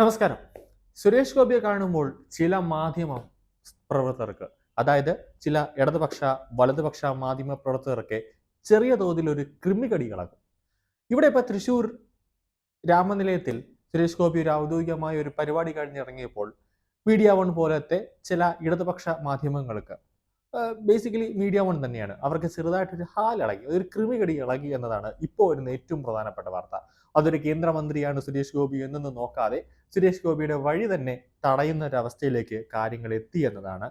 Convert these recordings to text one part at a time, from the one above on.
നമസ്കാരം. സുരേഷ് ഗോപിയെ കാണുമ്പോൾ ചില മാധ്യമ പ്രവർത്തകർക്ക്, അതായത് ചില ഇടതുപക്ഷ, വലതുപക്ഷ മാധ്യമ പ്രവർത്തകർക്ക് ചെറിയ തോതിൽ ഒരു കൃമികടി കളകും. ഇവിടെ ഇപ്പൊ തൃശ്ശൂർ രാമനിലയത്തിൽ സുരേഷ് ഗോപി ഒരു ഔദ്യോഗികമായ ഒരു പരിപാടി കഴിഞ്ഞിറങ്ങിയപ്പോൾ മീഡിയ വൺ പോലത്തെ ചില ഇടതുപക്ഷ മാധ്യമങ്ങൾക്ക് ബേസിക്കലി മീഡിയ വൺ തന്നെയാണ്, അവർക്ക് ചെറുതായിട്ടൊരു ഹാലിളകി, ഒരു കൃമികടി ഇളകി എന്നതാണ് ഇപ്പോൾ വരുന്ന ഏറ്റവും പ്രധാനപ്പെട്ട വാർത്ത. അതൊരു കേന്ദ്രമന്ത്രിയാണ് സുരേഷ് ഗോപി എന്നൊന്നും നോക്കാതെ സുരേഷ് ഗോപിയുടെ വഴി തന്നെ തടയുന്ന ഒരവസ്ഥയിലേക്ക് കാര്യങ്ങൾ എത്തി എന്നതാണ്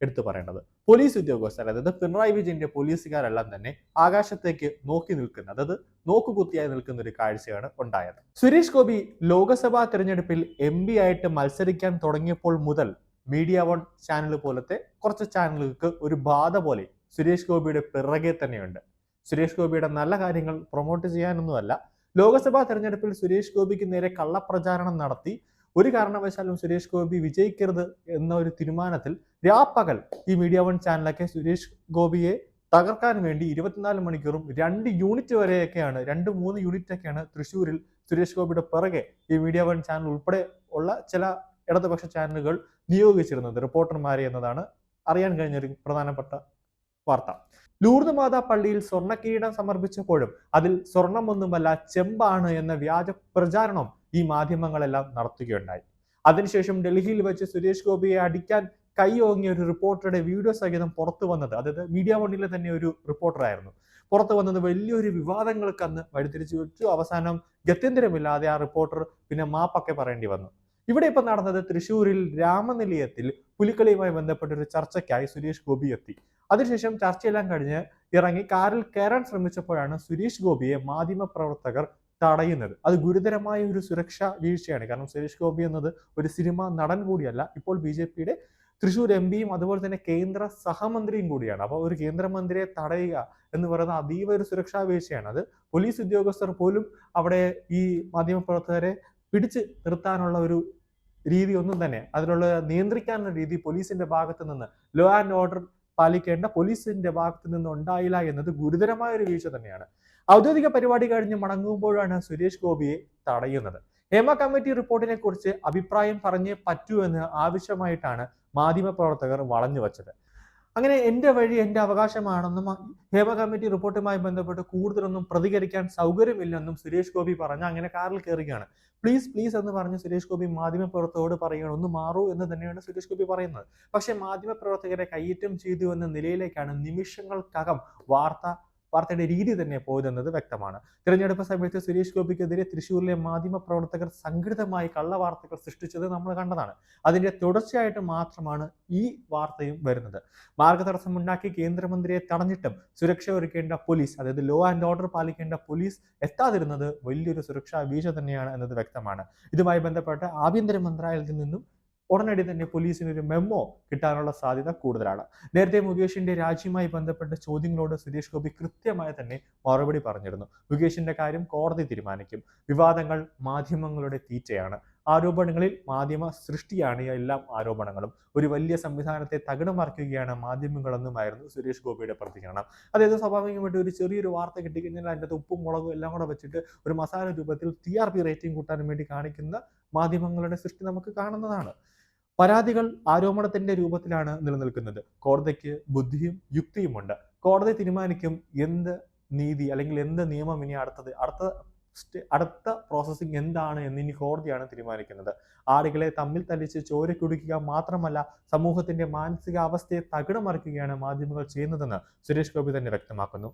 എടുത്തു പറയേണ്ടത്. പോലീസ് ഉദ്യോഗസ്ഥർ, അതായത് പിണറായി വിജയന്റെ പോലീസുകാരെല്ലാം തന്നെ ആകാശത്തേക്ക് നോക്കി നിൽക്കുന്ന, അതായത് നോക്കുകുത്തിയായി നിൽക്കുന്ന ഒരു കാഴ്ചയാണ് ഉണ്ടായത്. സുരേഷ് ഗോപി ലോക്സഭാ തെരഞ്ഞെടുപ്പിൽ MP ആയിട്ട് മത്സരിക്കാൻ തുടങ്ങിയപ്പോൾ മുതൽ മീഡിയ വൺ ചാനൽ പോലത്തെ കുറച്ച് ചാനലുകൾക്ക് ഒരു ബാധ പോലെ സുരേഷ് ഗോപിയുടെ പിറകെ തന്നെയുണ്ട്. സുരേഷ് ഗോപിയുടെ നല്ല കാര്യങ്ങൾ പ്രൊമോട്ട് ചെയ്യാനൊന്നുമല്ല, ലോക്സഭാ തെരഞ്ഞെടുപ്പിൽ സുരേഷ് ഗോപിക്ക് നേരെ കള്ളപ്രചാരണം നടത്തി ഒരു കാരണവശാലും സുരേഷ് ഗോപി വിജയിക്കരുത് എന്ന ഒരു തീരുമാനത്തിൽ രാപ്പകൽ ഈ മീഡിയ വൺ ചാനലൊക്കെ സുരേഷ് ഗോപിയെ തകർക്കാൻ വേണ്ടി 24 മണിക്കൂറും 2 യൂണിറ്റ് വരെയൊക്കെയാണ്, 2-3 യൂണിറ്റ് ഒക്കെയാണ് തൃശ്ശൂരിൽ സുരേഷ് ഗോപിയുടെ പിറകെ ഈ മീഡിയ വൺ ചാനൽ ഉൾപ്പെടെ ഉള്ള ചില ഇടതുപക്ഷ ചാനലുകൾ നിയോഗിച്ചിരുന്നത്, റിപ്പോർട്ടർമാരെ എന്നതാണ് അറിയാൻ കഴിഞ്ഞ ഒരു പ്രധാനപ്പെട്ട വാർത്ത. ലൂർദ് മാതാ പള്ളിയിൽ സ്വർണ്ണക്കിരീടം സമർപ്പിച്ചപ്പോഴും അതിൽ സ്വർണമൊന്നുമല്ല ചെമ്പാണ് എന്ന വ്യാജ പ്രചാരണം ഈ മാധ്യമങ്ങളെല്ലാം നടത്തുകയുണ്ടായി. അതിനുശേഷം ഡൽഹിയിൽ വെച്ച് സുരേഷ് ഗോപിയെ അടിക്കാൻ കൈ ഓങ്ങിയ ഒരു റിപ്പോർട്ടറുടെ വീഡിയോ സഹിതം പുറത്തു വന്നത്, അതായത് മീഡിയ വണ്ണിലെ തന്നെ ഒരു റിപ്പോർട്ടറായിരുന്നു, പുറത്തു വന്നത് വലിയൊരു വിവാദങ്ങൾക്ക് അന്ന് വഴിതിരിച്ചു വെച്ചു. അവസാനം ഗത്യന്തരമില്ലാതെ ആ റിപ്പോർട്ടർ പിന്നെ മാപ്പൊക്കെ പറയേണ്ടി വന്നു. ഇവിടെ ഇപ്പൊ നടന്നത് തൃശ്ശൂരിൽ രാമനിലയത്തിൽ പുലിക്കളിയുമായി ബന്ധപ്പെട്ട ഒരു ചർച്ചയ്ക്കായി സുരേഷ് ഗോപി എത്തി. അതിനുശേഷം ചർച്ചയെല്ലാം കഴിഞ്ഞ് ഇറങ്ങി കാറിൽ കയറാൻ ശ്രമിച്ചപ്പോഴാണ് സുരേഷ് ഗോപിയെ മാധ്യമ പ്രവർത്തകർ തടയുന്നത്. അത് ഗുരുതരമായ ഒരു സുരക്ഷാ വീഴ്ചയാണ്. കാരണം സുരേഷ് ഗോപി എന്നത് ഒരു സിനിമ നടൻ കൂടിയല്ല, ഇപ്പോൾ BJPയുടെ തൃശ്ശൂർ MPയും അതുപോലെ തന്നെ കേന്ദ്ര സഹമന്ത്രിയും കൂടിയാണ്. അപ്പോൾ ഒരു കേന്ദ്രമന്ത്രിയെ തടയുക എന്ന് പറയുന്നത് അതീവ ഒരു സുരക്ഷാ വീഴ്ചയാണ്. അത് പോലീസ് ഉദ്യോഗസ്ഥർ പോലും അവിടെ ഈ മാധ്യമപ്രവർത്തകരെ പിടിച്ച് നിർത്താനുള്ള ഒരു രീതി ഒന്നും തന്നെ, അതിനുള്ള നിയന്ത്രിക്കാനുള്ള രീതി പോലീസിന്റെ ഭാഗത്ത് നിന്ന്, ലോ ആൻഡ് ഓർഡർ പാലിക്കേണ്ട പോലീസിന്റെ ഭാഗത്ത് നിന്ന് ഉണ്ടായില്ല എന്നത് ഗുരുതരമായ ഒരു വീഴ്ച തന്നെയാണ്. ഔദ്യോഗിക പരിപാടി കഴിഞ്ഞ് മടങ്ങുമ്പോഴാണ് സുരേഷ് ഗോപിയെ തടയുന്നത്. ഹേമ കമ്മിറ്റി റിപ്പോർട്ടിനെ കുറിച്ച് അഭിപ്രായം പറഞ്ഞേ പറ്റൂ എന്ന് ആവശ്യമായിട്ടാണ് മാധ്യമപ്രവർത്തകർ വളഞ്ഞു വച്ചത്. അങ്ങനെ എന്റെ വഴി എന്റെ അവകാശമാണെന്നും ഹേമ കമ്മിറ്റി റിപ്പോർട്ടുമായി ബന്ധപ്പെട്ട് കൂടുതലൊന്നും പ്രതികരിക്കാൻ സൗകര്യമില്ലെന്നും സുരേഷ് ഗോപി പറഞ്ഞ് അങ്ങനെ കാറിൽ കയറുകയാണ്. പ്ലീസ് പ്ലീസ് എന്ന് പറഞ്ഞ് സുരേഷ് ഗോപി മാധ്യമപ്രവർത്തകരോട് പറയുകയാണ്, ഒന്ന് മാറൂ എന്ന് തന്നെയാണ് സുരേഷ് ഗോപി പറയുന്നത്. പക്ഷേ മാധ്യമപ്രവർത്തകരെ കയ്യേറ്റം ചെയ്തു എന്ന നിലയിലേക്കാണ് നിമിഷങ്ങൾക്കകം വാർത്തയുടെ രീതി തന്നെ പോയതെന്നത് വ്യക്തമാണ്. തിരഞ്ഞെടുപ്പ് സമയത്ത് സുരേഷ് ഗോപിക്കെതിരെ തൃശ്ശൂരിലെ മാധ്യമ പ്രവർത്തകർ സംഘടിതമായി കള്ളവാർത്തകൾ സൃഷ്ടിച്ചത് നമ്മൾ കണ്ടതാണ്. അതിന്റെ തുടർച്ചയായിട്ട് മാത്രമാണ് ഈ വാർത്തയും വരുന്നത്. മാർഗതടസ്സമുണ്ടാക്കി കേന്ദ്രമന്ത്രിയെ തടഞ്ഞിട്ടും സുരക്ഷ ഒരുക്കേണ്ട പോലീസ്, അതായത് ലോ ആൻഡ് ഓർഡർ പാലിക്കേണ്ട പോലീസ് എത്താതിരുന്നത് വലിയൊരു സുരക്ഷാ വീഴ്ച തന്നെയാണ് എന്നത് വ്യക്തമാണ്. ഇതുമായി ബന്ധപ്പെട്ട് ആഭ്യന്തര മന്ത്രാലയത്തിൽ നിന്നും ഉടനടി തന്നെ പോലീസിന് ഒരു മെമ്മോ കിട്ടാനുള്ള സാധ്യത കൂടുതലാണ്. നേരത്തെ മുകേഷിന്റെ രാജിയുമായി ബന്ധപ്പെട്ട ചോദ്യങ്ങളോട് സുരേഷ് ഗോപി കൃത്യമായി തന്നെ മറുപടി പറഞ്ഞിരുന്നു. മുകേഷിന്റെ കാര്യം കോടതി തീരുമാനിക്കും, വിവാദങ്ങൾ മാധ്യമങ്ങളുടെ തീറ്റയാണ്, ആരോപണങ്ങളിൽ മാധ്യമ സൃഷ്ടിയാണ് ഈ എല്ലാ ആരോപണങ്ങളും, ഒരു വലിയ സംവിധാനത്തെ തകിടം മറിക്കുകയാണ് മാധ്യമങ്ങളെന്നുമായിരുന്നു സുരേഷ് ഗോപിയുടെ പ്രതികരണം. അതായത് സ്വാഭാവികമായിട്ട് ഒരു ചെറിയൊരു വാർത്ത കിട്ടിക്കഴിഞ്ഞാൽ അതിൻ്റെ ഉപ്പും മുളകും എല്ലാം കൂടെ വെച്ചിട്ട് ഒരു മസാല രൂപത്തിൽ TRP റേറ്റിംഗ് കൂട്ടാൻ വേണ്ടി കാണിക്കുന്ന മാധ്യമങ്ങളുടെ സൃഷ്ടി നമുക്ക് കാണുന്നതാണ്. പരാതികൾ ആരോപണത്തിന്റെ രൂപത്തിലാണ് നിലനിൽക്കുന്നത്. കോടതിക്ക് ബുദ്ധിയും യുക്തിയുമുണ്ട്. കോടതി തീരുമാനിക്കും എന്ത് നീതി അല്ലെങ്കിൽ എന്ത് നിയമം ഇനി അടുത്ത പ്രോസസ്സിംഗ് എന്താണ് എന്ന് ഇനി കോടതിയാണ് തീരുമാനിക്കുന്നത്. ആളുകളെ തമ്മിൽ തല്ലിച്ച് ചോര കുടിക്കുക മാത്രമല്ല, സമൂഹത്തിന്റെ മാനസിക അവസ്ഥയെ തകിടം മറിക്കുകയാണ് മാധ്യമങ്ങൾ ചെയ്യുന്നതെന്ന് സുരേഷ് ഗോപി തന്നെ വ്യക്തമാക്കുന്നു.